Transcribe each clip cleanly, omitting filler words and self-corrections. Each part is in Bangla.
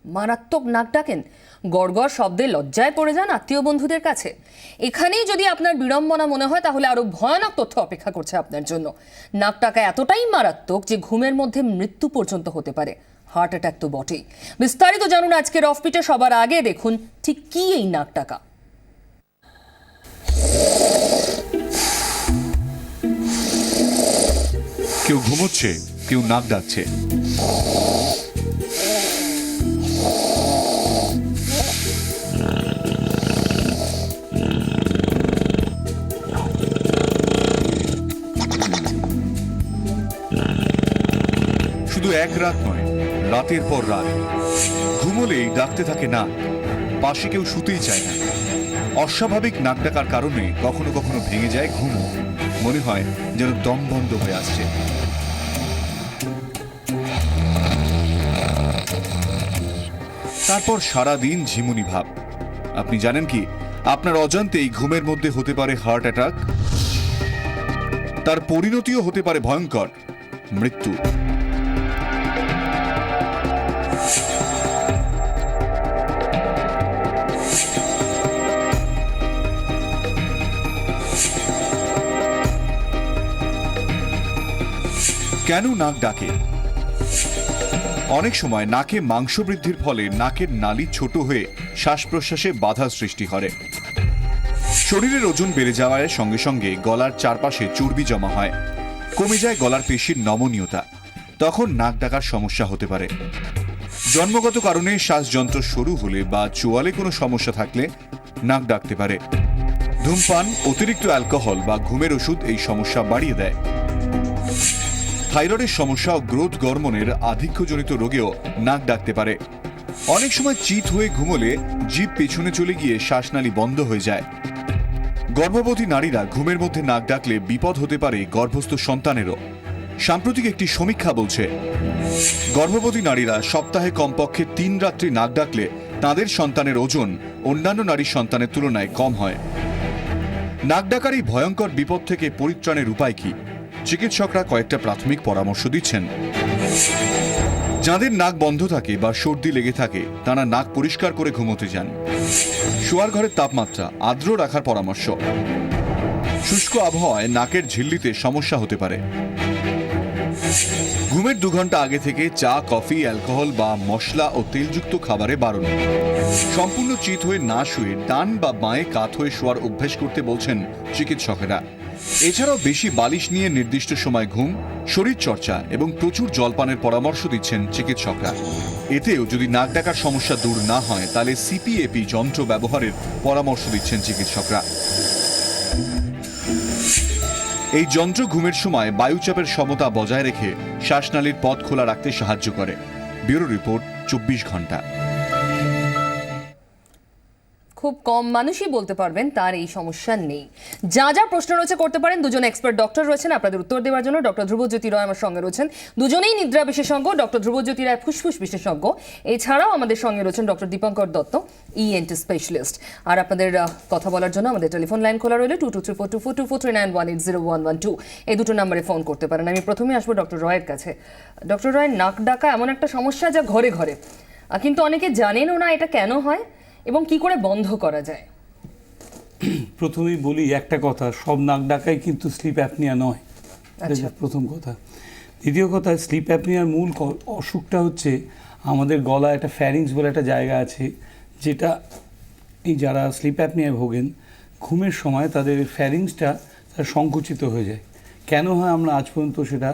মারাত্মক নাক ডাকেন, গড়গড় শব্দে লজ্জায় পড়ে যান আত্মীয় বন্ধুদের কাছে। এখানেই যদি আপনার বিড়ম্বনা মনে হয় তাহলে আরো ভয়ানক তথ্য অপেক্ষা করছে আপনার জন্য। নাক ডাকা এতটাই মারাত্মক যে ঘুমের মধ্যে মৃত্যু পর্যন্ত হতে পারে। হার্ট অ্যাটাক তো বটেই। বিস্তারিত জানুন আজকের অফবিটে। সবার আগে দেখুন ঠিক কি এই নাক ডাকা। কেউ ঘুমোচ্ছে, কেউ নাক ডাকছে। শুধু এক রাত নয়, রাতের পর রাত ঘুমোলেই ডাকতে থাকে না। পাশে কেউ শুতেই চায় না। অস্বাভাবিক নাক ডাকার কারণে কখনো কখনো ভেঙে যায় ঘুম। মনে হয় যেন দম বন্ধ হয়ে আসছে। তারপর সারাদিন ঝিমুনি ভাব। আপনি জানেন কি, আপনার অজান্তেই ঘুমের মধ্যে হতে পারে হার্ট অ্যাটাক। তার পরিণতিও হতে পারে ভয়ঙ্কর, মৃত্যু। কেন নাক ডাকে? অনেক সময় নাকে মাংস বৃদ্ধির ফলে নাকের নালী ছোট হয়ে শ্বাস প্রশ্বাসে বাধা সৃষ্টি করে। শরীরের ওজন বেড়ে যাওয়ার সঙ্গে সঙ্গে গলার চারপাশে চর্বি জমা হয়, কমে যায় গলার পেশির নমনীয়তা। তখন নাক ডাকার সমস্যা হতে পারে। জন্মগত কারণে শ্বাসযন্ত্র সরু হলে বা চোয়ালে কোনো সমস্যা থাকলে নাক ডাকতে পারে। ধূমপান, অতিরিক্ত অ্যালকোহল বা ঘুমের ওষুধ এই সমস্যা বাড়িয়ে দেয়। থাইরয়েডের সমস্যা ও গ্রোথ হরমোনের আধিক্যজনিত রোগেও নাক ডাকতে পারে। অনেক সময় চিত হয়ে ঘুমোলে জিভ পেছনে চলে গিয়ে শ্বাসনালী বন্ধ হয়ে যায়। গর্ভবতী নারীরা ঘুমের মধ্যে নাক ডাকলে বিপদ হতে পারে গর্ভস্থ সন্তানেরও। সাম্প্রতিক একটি সমীক্ষা বলছে, গর্ভবতী নারীরা সপ্তাহে কমপক্ষে 3 রাত্রি নাক ডাকলে তাদের সন্তানের ওজন অন্যান্য নারীর সন্তানের তুলনায় কম হয়। নাক ডাকার এই ভয়ঙ্কর বিপদ থেকে পরিত্রাণের উপায় কি? চিকিৎসকরা কয়েকটা প্রাথমিক পরামর্শ দিচ্ছেন। যাদের নাক বন্ধ থাকে বা সর্দি লেগে থাকে তারা নাক পরিষ্কার করে ঘুমোতে যান। শোয়ার ঘরের তাপমাত্রা আর্দ্র রাখার পরামর্শ। শুষ্ক আবহাওয়ায় নাকের ঝিল্লিতে সমস্যা হতে পারে। ঘুমের 2 ঘন্টা আগে থেকে চা, কফি, অ্যালকোহল বা মশলা ও তেলযুক্ত খাবারে বারণ। সম্পূর্ণ চিত হয়ে না শুয়ে ডান বা বাঁয়ে কাত হয়ে শোয়ার অভ্যাস করতে বলছেন চিকিৎসকেরা। এছাড়াও বেশি বালিশ নিয়ে নির্দিষ্ট সময় ঘুম, শরীর চর্চা এবং প্রচুর জলপানের পরামর্শ দিচ্ছেন চিকিৎসকরা। এতেও যদি নাক ডাকার সমস্যা দূর না হয় তাহলে সিপিএপি যন্ত্র ব্যবহারের পরামর্শ দিচ্ছেন চিকিৎসকরা। এই যন্ত্র ঘুমের সময় বায়ুচাপের সমতা বজায় রেখে শ্বাসনালীর পথ খোলা রাখতে সাহায্য করে। ব্যুরো রিপোর্ট, 24 ঘন্টা। খুব কম মানুষই বলতে পারবেন তার এই সমস্যা নেই। যা যা প্রশ্ন রয়েছে করতে পারেন। দুজন এক্সপার্ট ডক্টর রয়েছেন আপনাদের উত্তর দেওয়ার জন্য। ডক্টর ধ্রুবজ্যোতি রায় আমার সঙ্গে রয়েছেন, দুজনেই নিদ্রা বিশেষজ্ঞ। ডক্টর ধ্রুবজ্যোতি রায় ফুসফুস বিশেষজ্ঞ। এছাড়াও আমাদের সঙ্গে রয়েছেন doctor Dipankar Dutta, ENT specialist. আর আপনাদের কথা বলার জন্য আমাদের টেলিফোন লাইন খোলা রইল 22342424391112। এই দুটো নম্বরে ফোন করতে পারেন। আমি প্রথমে আসবো ডক্টর রয়ের কাছে। ডক্টর রয়, নাক ডাকা এমন একটা সমস্যা যা ঘরে ঘরে, কিন্তু অনেকে জানেনও না এটা কেন হয় এবং কি করে বন্ধ করা যায়। প্রথমেই বলি একটা কথা, সব নাক ডাকাই কিন্তু স্লিপ অ্যাপনিয়া নয়। প্রথম কথা। দ্বিতীয় কথা, স্লিপ অ্যাপনিয়ার মূল অসুখটা হচ্ছে আমাদের গলায় একটা ফ্যারিংস বলে একটা জায়গা আছে, যেটা এই যারা স্লিপ অ্যাপনিয়ায় ভোগেন ঘুমের সময় তাদের ফ্যারিংসটা তার সংকুচিত হয়ে যায়। কেন হয় আমরা আজ পর্যন্ত সেটা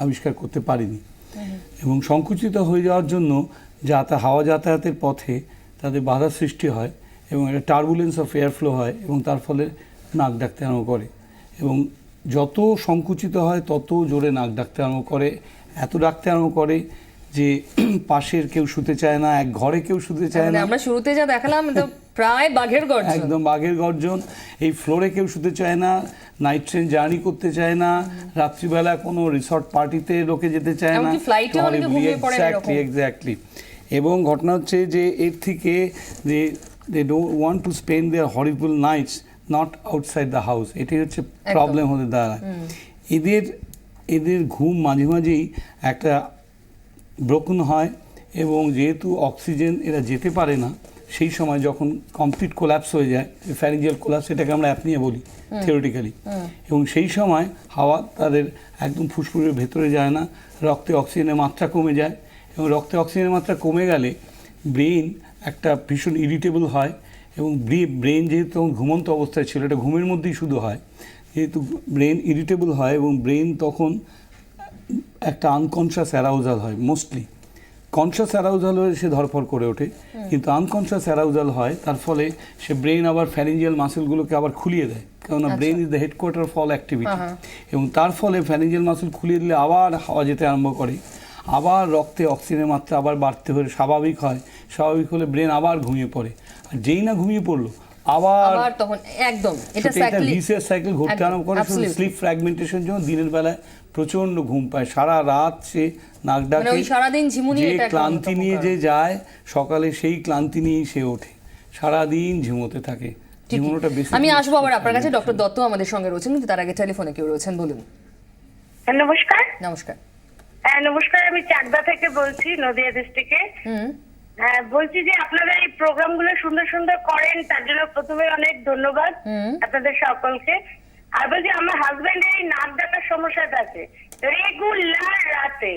আবিষ্কার করতে পারিনি। এবং সংকুচিত হয়ে যাওয়ার জন্য হাওয়া যাতায়াতের পথে তাদের বাধা সৃষ্টি হয় এবং একটা টার্বুলেন্স অফ এয়ার ফ্লো হয় এবং তার ফলে নাক ডাকতে আরম্ভ করে। এবং যত সংকুচিত হয় তত জোরে নাক ডাকতে আরম্ভ করে। এত ডাকতে আরম্ভ করে যে পাশের কেউ শুতে চায় না, এক ঘরে কেউ শুতে চায় না। আমরা শুরুতে যা দেখালাম প্রায় বাঘের গর্জন। একদম বাঘের গর্জন। এই ফ্লোরে কেউ শুতে চায় না, নাইট ট্রেন জার্নি করতে চায় না, রাত্রিবেলা কোনো রিসর্ট পার্টিতে লোকে যেতে চায় না, এমনকি ফ্লাইটেও অনেকে ঘুমিয়ে পড়েন এরকম। এক্স্যাক্টলি। এবং ঘটনা হচ্ছে যে এর থেকে they don't want to spend their horrible nights not outside the house. এটাই হচ্ছে প্রবলেম হতে দাঁড়ায়। এদের ঘুম মাঝে মাঝেই একটা ব্রোকন হয়, এবং যেহেতু অক্সিজেন এরা যেতে পারে না, সেই সময় যখন কমপ্লিট কোল্যাপস হয়ে যায়, ফ্যারিঞ্জিয়াল কোল্যাপস, এটাকে আমরা অ্যাপনিয়া বলি থিওরিটিক্যালি, এবং সেই সময় হাওয়া তাদের একদম ফুসফুসের ভেতরে যায় না, রক্তে অক্সিজেনের মাত্রা কমে যায়, এবং রক্তে অক্সিজেনের মাত্রা কমে গেলে ব্রেন একটা ভীষণ ইরিটেবল হয়, এবং ব্রেন যেহেতু তখন ঘুমন্ত অবস্থায় ছিল, এটা ঘুমের মধ্যেই শুধু হয়, যেহেতু ব্রেন ইরিটেবল হয় এবং ব্রেন তখন একটা আনকনশাস অ্যারাউজাল হয়। মোস্টলি কনশাস অ্যারাউজাল হয়ে সে ধরফর করে ওঠে, কিন্তু আনকনশাস অ্যারাউজাল হয়, তার ফলে সে ব্রেন আবার ফ্যারিঞ্জিয়াল মাসেলগুলোকে আবার খুলিয়ে দেয়, কেননা brain is the headquarter of all activity. এবং তার ফলে ফ্যারিঞ্জিয়াল মাসেল খুলিয়ে দিলে আবার হাওয়া যেতে আরম্ভ করে, আবার রক্তে অক্সিজেনের মাত্রা আবার বাড়তে হলে স্বাভাবিক হয়, স্বাভাবিক হলে ব্রেন আবার ঘুমিয়ে পড়ে, আর যেই না ঘুমিয়ে পড়লো আবার তখন একদম এটা সাইকেল ঘুরতে আরম্ভ করে। স্লিপ ফ্র্যাগমেন্টেশন জন্য দিনের বেলায় প্রচন্ড ঘুম পায়, সারা রাত সে নাক ডাকে, যে ক্লান্তি নিয়ে যে যায় সকালে সেই ক্লান্তি নিয়েই সে ওঠে, সারাদিন ঝিমোতে থাকে। ঝিমোনোটা বেশি। আমি আসবো আবার আপনার কাছে। ডক্টর দত্ত আমাদের সঙ্গে রয়েছেন, কিন্তু তার আগে টেলিফোনে কেউ রয়েছেন, বলুন। নমস্কার। নমস্কার। হ্যাঁ নমস্কার, আমি চাকদা থেকে বলছি, নদিয়া ডিস্ট্রিক্টে। হ্যাঁ, বলছি যে আপনারা এই প্রোগ্রামগুলো সুন্দর সুন্দর করেন, তার জন্য প্রথমে অনেক ধন্যবাদ আপনাদের সকলকে। আর বলছি আমার হাজবেন্ডের এই নাক ডাকার সমস্যাটা আছে, রেগুলার রাতে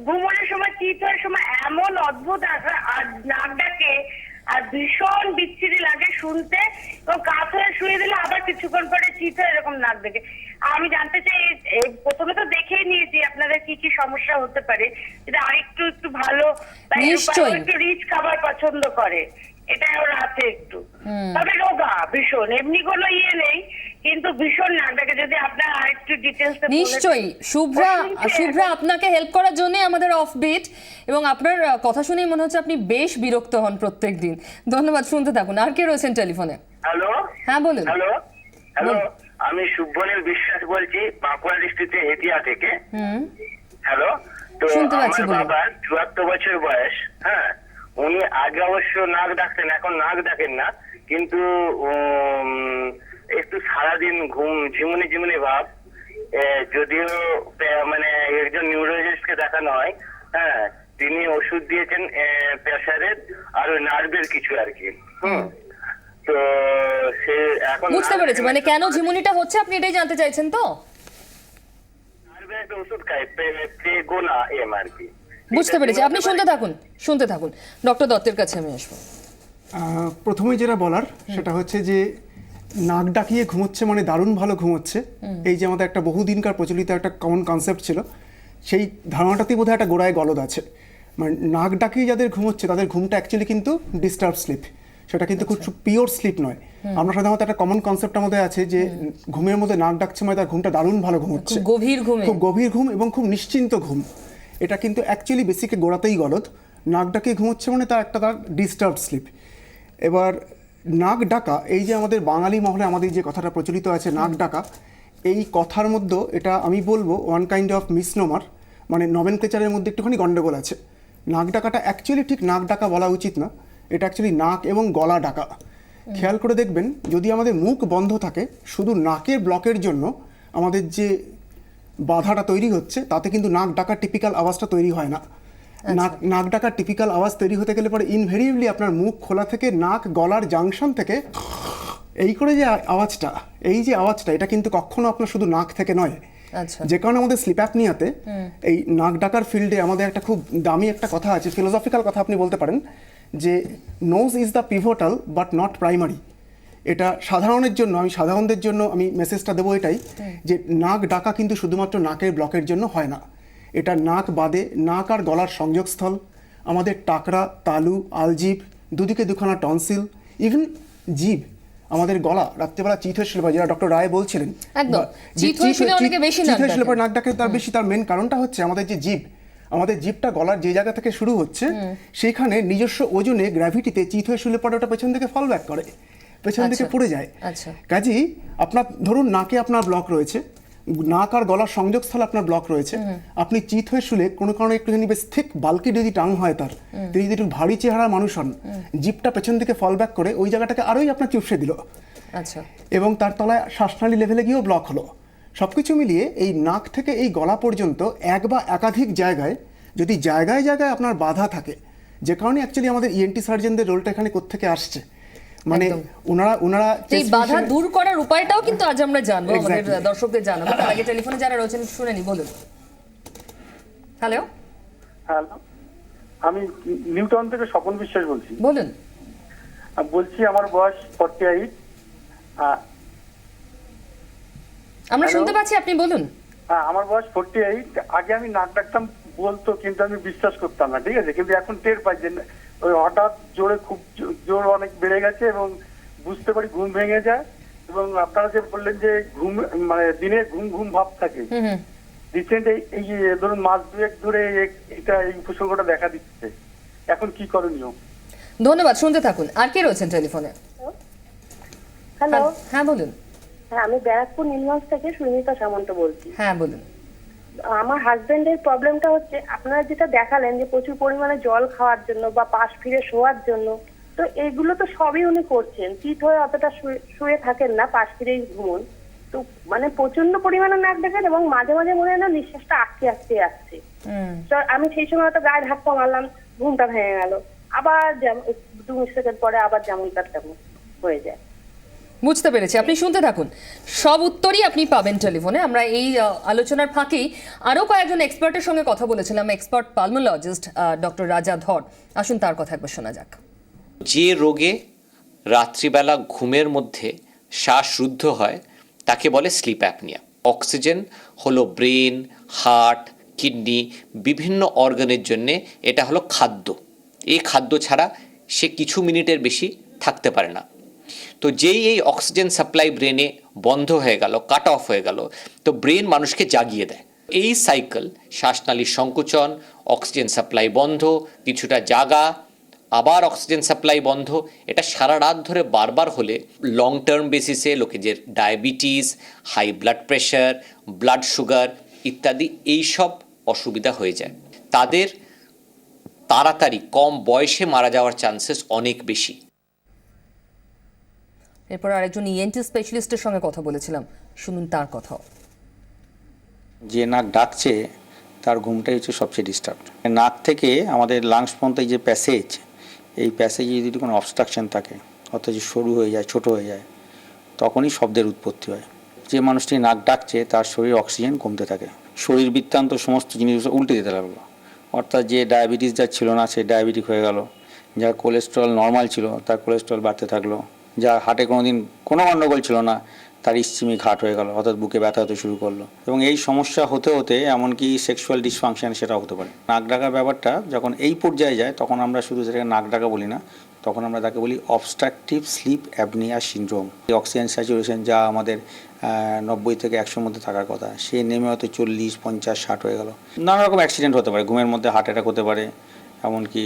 ঘুমানোর সময়, চিৎ হওয়ার সময় এমন অদ্ভুত নাক ডাকে, আর ভীষণ বিচ্ছিরি লাগে শুনতে, এবং কাত হয়ে শুয়ে দিলে আবার কিছুক্ষণ পরে চিৎ হয়ে এরকম নাক ডাকে। আমি জানতে চাই, প্রথমে তো দেখেই নিয়েছি আপনাদের কি কি সমস্যা হতে পারে, যেটা আরেকটু একটু ভালো, একটু রিচ খাবার পছন্দ করে, এটা ওর আছে একটু, তবে রোগা ভীষণ, এমনি কোনো ইয়ে নেই, কিন্তু ভীষণ নাক ডাকে। যদি আপনার আরেকটু ডিটেলস। নিশ্চয়ই শুভ্রা আপনাকে হেল্প করার জন্য আমাদের অফবিট, এবং আপনার কথা শুনেই মনে হচ্ছে আপনি বেশ বিরক্ত হন প্রত্যেকদিন। ধন্যবাদ, শুনতে থাকুন। আর কে রয়েছেন টেলিফোনে? হ্যালো। হ্যাঁ বলুন। হ্যালো, আমি শুভ্রনীল বিশ্বাস বলছি, বাঁকুড়া ডিস্ট্রিক্টে হেতিয়া থেকে। হ্যালো। তো আমার বাবার ৭৪ বছর বয়স। হ্যাঁ, উনি আগে অবশ্য নাক ডাকতেন, এখন নাক ডাকেন না, কিন্তু একটু সারাদিন ঘুম ঝিমুনি ভাব। যদিও মানে একজন নিউরোলজিস্টকে দেখানো হয়, হ্যাঁ, তিনি ওষুধ দিয়েছেন প্রেসারের আর নার্ভের কিছু আর কি। তো সে এখন বুঝতে পেরেছি, মানে কেন ঝিমুনিটা হচ্ছে আপনি এটাই জানতে চাইছেন তো? নার্ভের একটা ওষুধ খায়, প্রেগোনা এম আর কি। বুঝতে পেরেছি, আপনি শুনতে থাকুন। ডক্টর দত্তের কাছে আমি আসবো। প্রথমেই যেটা বলার সেটা হচ্ছে যে নাক ডাকিয়ে ঘুমোচ্ছে মানে দারুণ ভালো ঘুমোচ্ছে, এই যে আমাদের একটা বহুদিনকার প্রচলিত একটা কমন কনসেপ্ট ছিল, সেই ধারণাটাতেই বোধহয় একটা গোড়ায় গলদ আছে। মানে নাক ডাকিয়ে যাদের ঘুমোচ্ছে তাদের ঘুমটা অ্যাকচুয়ালি কিন্তু ডিস্টার্ব স্লিপ, সেটা কিন্তু খুব পিওর স্লিপ নয়। আমরা সাধারণত একটা কমন কনসেপ্ট আমাদের আছে যে ঘুমের মধ্যে নাক ডাকছে মানে তার ঘুমটা দারুণ ভালো ঘুমোচ্ছে, খুব গভীর ঘুম এবং খুব নিশ্চিন্ত ঘুম। এটা কিন্তু অ্যাকচুয়ালি বেসিকে গোড়াতেই গলদ। নাক ডাকিয়ে ঘুমোচ্ছে মানে তার ডিস্টার্ব স্লিপ। এবার নাক ডাকা, এই যে আমাদের বাঙালি মহলে আমাদের যে কথাটা প্রচলিত আছে নাক ডাকা, এই কথার মধ্যে এটা আমি বলবো ওয়ান কাইন্ড অফ মিসনোমার, মানে নমেনক্লেচারের মধ্যে একটুখানি গন্ডগোল আছে। নাক ডাকাটা অ্যাকচুয়ালি ঠিক নাক ডাকা বলা উচিত না, এটা অ্যাকচুয়ালি নাক এবং গলা ডাকা। খেয়াল করে দেখবেন, যদি আমাদের মুখ বন্ধ থাকে, শুধু নাকের ব্লকের জন্য আমাদের যে বাধাটা তৈরি হচ্ছে, তাতে কিন্তু নাক ডাকার টিপিক্যাল আওয়াজটা তৈরি হয় না। নাক ডাকার টিপিক্যাল আওয়াজ তৈরি হতে গেলে পরে ইনভেরিয়েবলি আপনার মুখ খোলা থেকে নাক গলার জাংশন থেকে এই করে যে আওয়াজটা, এটা কিন্তু কখনো আপনার শুধু নাক থেকে নয়। যে কারণে আমাদের স্লিপ অ্যাপনিয়াতে এই নাক ডাকার ফিল্ডে আমাদের একটা খুব দামি একটা কথা আছে, ফিলোসফিক্যাল কথা আপনি বলতে পারেন, যে nose is the pivotal but not primary. এটা সাধারণদের জন্য আমি মেসেজটা দেবো এটাই, যে নাক ডাকা কিন্তু শুধুমাত্র নাকের ব্লকের জন্য হয় না, এটা নাক বাদে নাক আর গলার সংযোগস্থল, আমাদের টাকরা, তালু, আলজিভ, দুদিকে দুখানা টনসিল, ইভেন জিভ, আমাদের গলা রাত্রেবেলা চিৎ হয়েছিল, যেটা ডক্টর রায় বলছিলেন, চিৎ হয়েছিল নাক ডাকে তার বেশি। তার মেন কারণটা হচ্ছে আমাদের যে জিভ, আমাদের জিভটা গলার যে জায়গা থেকে শুরু হচ্ছে সেখানে নিজস্ব ওজনে গ্র্যাভিটিতে চিত হয়ে শুলে পড়ে ওটা পেছন দিকে ফল ব্যাক করে, পেছন দিকে আচ্ছা। পড়ে যায়। আচ্ছা। কাজেই আপনার ধরুন নাকে আপনার ব্লক রয়েছে, নাক আর গলার সংযোগস্থলে আপনার ব্লক রয়েছে, আপনি চিত হয়ে শুলে কোনো কারণে একটুখানি বেশ থিক বাল্কি যদি টাং হয় তার, তিনি যদি একটু ভারী চেহারা মানুষ হন, জিভটা পেছন দিকে ফল ব্যাক করে ওই জায়গাটাকে আরোই আপনার চুপসে দিল আচ্ছা। এবং তার তলায় শ্বাসনালী লেভেলে গিয়েও ব্লক হলো। সবকিছু মিলিয়ে এই নাক থেকে এই গলা পর্যন্ত এক বা একাধিক জায়গায় যদি জায়গায় জায়গায় আপনার বাধা থাকে, যে কারণে অ্যাকচুয়ালি আমাদের ইএনটি সার্জনদের রোলটা এখানে কোত্থেকে আসছে, মানে একদম। ওনারা এই বাধা দূর করার উপায়টাও কিন্তু আজ আমরা জানবো, আমাদের Exactly. দর্শকদের জানাবো। তার আগে টেলিফোনে যারা রয়েছেন শুনে নি, বলুন। হ্যালো, হ্যালো, আমি নিউটাউন থেকে স্বপন বিশ্বাস বলছি। বলুন। বলছি আমার বয়স 48। আমরা Hello? শুনতে পাচ্ছি, আপনি বলুন। আমার বয়স 48। আগে আমি নাক ডাকতাম বলতো, কিন্তু আমি বিশ্বাস করতাম না, ঠিক আছে, কিন্তু এখন টের পাই যে ওই হঠাৎ জোরে খুব জোর অনেক বেড়ে গেছে এবং বুঝতে পারি ঘুম ভেঙে যায়। এবং আপনারা যে বললেন যে ঘুম মানে দিনে ঘুম ঘুম ভাব থাকে, রিসেন্ট এই যে ধরুন মাস দুয়েক ধরে এই উপসর্গটা দেখা দিচ্ছে, এখন কি করণীয়? ধন্যবাদ, শুনতে থাকুন। আর কে রয়েছেন টেলিফোনে? হ্যালো, হ্যাঁ বলুন। হ্যাঁ আমি ব্যারাকপুর নীলগঞ্জ থেকে সুনিতা সামন্ত বলছি। হ্যাঁ বলুন। আমার হাজবেন্ডের প্রবলেমটা হচ্ছে আপনারা যেটা দেখালেন যে প্রচুর পরিমাণে জল খাওয়ার জন্য বা পাশ ফিরে শোয়ার জন্য, তো এইগুলো তো সবই উনি করছেন, চিত হয়ে অতটা শুয়ে থাকেন না, পাশ ফিরেই ঘুমন। তো মানে প্রচন্ড পরিমাণে নাক দেখেন এবং মাঝে মাঝে মনে হয় না নিঃশ্বাসটা আটকে আটকে আসছে। তো আমি সেই সময় তো গায়ে ধাক্কা মারলাম, ঘুমটা ভেঙে গেল, আবার 2 সেকেন্ড পরে আবার যেমন তার তেমন হয়ে যায়। বুঝতে পেরেছি, আপনি শুনতে থাকুন, সব উত্তরই আপনি পাবেন টেলিফোনে। আমরা এই আলোচনার ফাঁকেই আরো কয়েকজন এক্সপার্টের সঙ্গে কথা বলেছিলাম। এক্সপার্ট পালমোলজিস্ট ডক্টর রাজা ধর, আসুন তার কথা একবার শোনা যাক। যে রোগে রাত্রিবেলা ঘুমের মধ্যে শ্বাসরুদ্ধ হয় তাকে বলে স্লিপ অ্যাপনিয়া। অক্সিজেন হলো ব্রেন, হার্ট, কিডনি, বিভিন্ন অর্গানের জন্য এটা হলো খাদ্য। এই খাদ্য ছাড়া সে কিছু মিনিটের বেশি থাকতে পারে না। তো যেই এই অক্সিজেন সাপ্লাই ব্রেনে বন্ধ হয়ে গেল, কাট অফ হয়ে গেল, তো ব্রেন মানুষকে জাগিয়ে দেয়। এই সাইকেল, শ্বাসনালীর সংকোচন, অক্সিজেন সাপ্লাই বন্ধ, কিছুটা জাগা, আবার অক্সিজেন সাপ্লাই বন্ধ, এটা সারা রাত ধরে বারবার হলে লং টার্ম বেসিসে লোকে যে diabetes, high blood pressure, blood sugar ইত্যাদি এইসব অসুবিধা হয়ে যায়। তাদের তাড়াতাড়ি কম বয়সে মারা যাওয়ার চান্সেস অনেক বেশি। এরপর আরেকজন ইএনটি স্পেশালিস্টের সঙ্গে কথা বলেছিলাম, শুনুন তার কথাও। যে নাক ডাকছে তার ঘুমটাই হচ্ছে সবচেয়ে ডিস্টার্ব। নাক থেকে আমাদের লাংস পর্যন্ত এই যে প্যাসেজ, এই প্যাসেজে যদি কোনো অবস্ট্রাকশন থাকে, অর্থাৎ যে সরু হয়ে যায়, ছোট হয়ে যায়, তখনই শব্দের উৎপত্তি হয়। যে মানুষটি নাক ডাকছে তার শরীরে অক্সিজেন কমতে থাকে, শরীর বৃত্তান্ত সমস্ত জিনিস উল্টে দিতে লাগলো। অর্থাৎ যে ডায়াবেটিস যার ছিল না সে ডায়াবেটিক হয়ে গেল, যার কোলেস্ট্রল নর্মাল ছিল তার কোলেস্ট্রল বাড়তে থাকলো, যার হার্টে কোনোদিন কোনো গণ্ডগোল ছিল না তার ইসচিমিক হার্ট হয়ে গেল, অর্থাৎ বুকে ব্যথা হতে শুরু করলো। এবং এই সমস্যা হতে হতে এমনকি সেক্সুয়াল ডিসফাংশন সেটাও হতে পারে। নাক ডাকার ব্যাপারটা যখন এই পর্যায়ে যায় তখন আমরা শুধু সেটাকে নাক ডাকা বলি না, তখন আমরা তাকে বলি obstructive sleep apnoea syndrome. Oxygen saturation যা আমাদের 90 থেকে 100 মধ্যে থাকার কথা, সে নেমে হয়তো 40, 50, 60 হয়ে গেল। নানা রকম অ্যাক্সিডেন্ট হতে পারে, ঘুমের মধ্যে হার্ট অ্যাটাক হতে পারে, এমনকি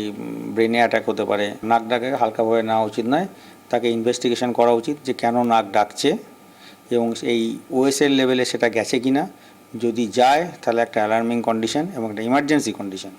ব্রেনে অ্যাটাক হতে পারে। নাক ডাকে হালকাভাবে নেওয়া উচিত নয়, তাকে ইনভেস্টিগেশন করা উচিত যে কেন নাক ডাকছে এবং এই ওএসএল লেভেলে সেটা গেছে কিনা। যদি যায় তাহলে একটা অ্যালার্মিং কন্ডিশন এবং একটা ইমার্জেন্সি কন্ডিশন।